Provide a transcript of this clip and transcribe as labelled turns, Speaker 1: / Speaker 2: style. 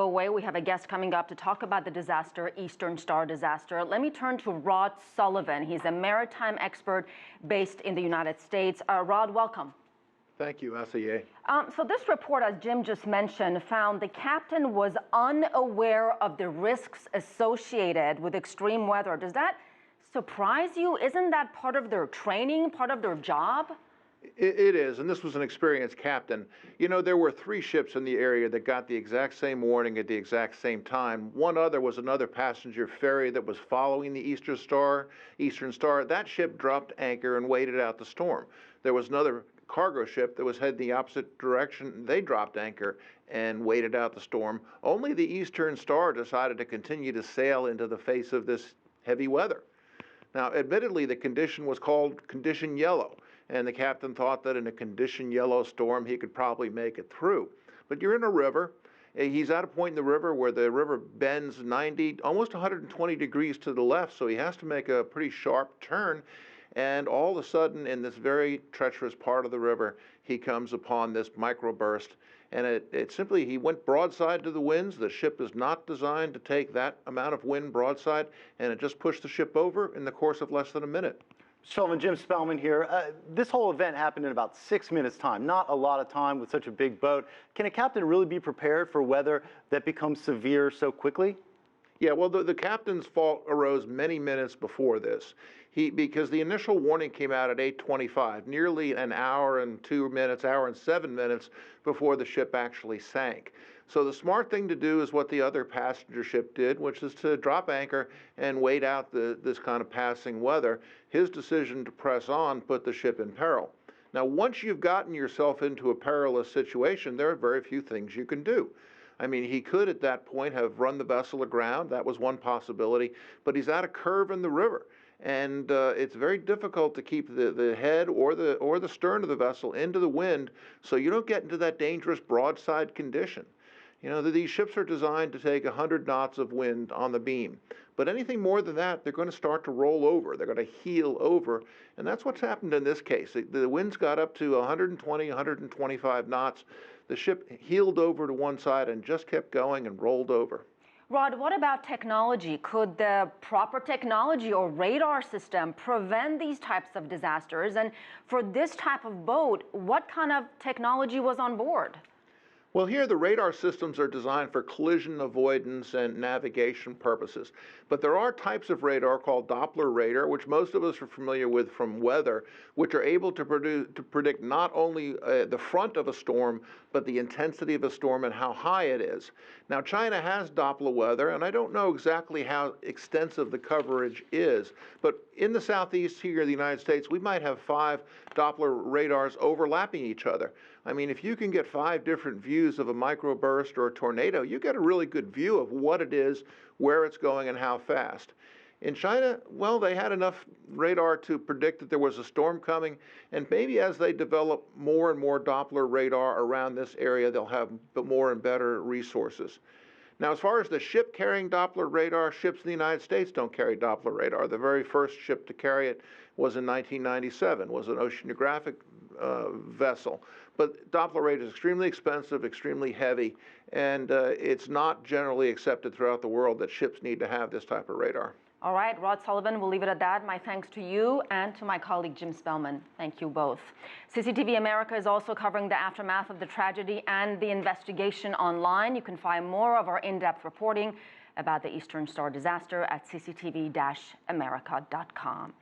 Speaker 1: Away, we have a guest coming up to talk about the disaster, Eastern Star disaster. Let me turn to Rod Sullivan. He's a maritime expert based in the United States. Rod, welcome.
Speaker 2: Thank you, Asieh.
Speaker 1: So this report, as Jim just mentioned, found the captain was unaware of the risks associated with extreme weather. Does that surprise you? Isn't that part of their training, part of their job?
Speaker 2: It is, and this was an experienced captain. You know, there were 3 ships in the area that got the exact same warning at the exact same time. One other was another passenger ferry that was following the Eastern Star. That ship dropped anchor and waited out the storm. There was another cargo ship that was heading the opposite direction. They dropped anchor and waited out the storm. Only the Eastern Star decided to continue to sail into the face of this heavy weather. Now, admittedly, the condition was called condition yellow, and the captain thought that in a condition yellow storm, he could probably make it through. But you're in a river. He's at a point in the river where the river bends 90, almost 120 degrees to the left, so he has to make a pretty sharp turn. And all of a sudden, in this very treacherous part of the river, he comes upon this microburst. And it simply, he went broadside to the winds. The ship is not designed to take that amount of wind broadside, and it just pushed the ship over in the course of less than a minute.
Speaker 3: Sullivan, Jim Spellman here. This whole event happened in about 6 minutes' time. Not a lot of time with such a big boat. Can a captain really be prepared for weather that becomes severe so quickly?
Speaker 2: Yeah, well, the captain's fault arose many minutes before this. Because the initial warning came out at 8:25, nearly an hour and 2 minutes, hour and 7 minutes before the ship actually sank. So the smart thing to do is what the other passenger ship did, which is to drop anchor and wait out this kind of passing weather. His decision to press on put the ship in peril. Now, once you've gotten yourself into a perilous situation, there are very few things you can do. I mean, he could at that point have run the vessel aground. That was one possibility. But he's at a curve in the river. And it's very difficult to keep the head or the stern of the vessel into the wind so you don't get into that dangerous broadside condition. You know, these ships are designed to take 100 knots of wind on the beam. But anything more than that, they're going to start to roll over. They're going to heel over. And that's what's happened in this case. The winds got up to 120, 125 knots. The ship heeled over to one side and just kept going and rolled over.
Speaker 1: Rod, what about technology? Could the proper technology or radar system prevent these types of disasters? And for this type of boat, what kind of technology was on board?
Speaker 2: Well, here the radar systems are designed for collision avoidance and navigation purposes. But there are types of radar called Doppler radar, which most of us are familiar with from weather, which are able to predict not only the front of a storm, but the intensity of a storm and how high it is. Now, China has Doppler weather, and I don't know exactly how extensive the coverage is, but in the southeast here of the United States, we might have 5 Doppler radars overlapping each other. I mean, if you can get 5 different views of a microburst or a tornado, you get a really good view of what it is, where it's going, and how fast. In China, well, they had enough radar to predict that there was a storm coming, and maybe as they develop more and more Doppler radar around this area, they'll have more and better resources. Now, as far as the ship carrying Doppler radar, ships in the United States don't carry Doppler radar. The very first ship to carry it was in 1997, was an oceanographic vessel. But Doppler radar is extremely expensive, extremely heavy, and it's not generally accepted throughout the world that ships need to have this type of radar.
Speaker 1: All right, Rod Sullivan, we'll leave it at that. My thanks to you and to my colleague Jim Spellman. Thank you both. CCTV America is also covering the aftermath of the tragedy and the investigation online. You can find more of our in-depth reporting about the Eastern Star disaster at cctv-america.com.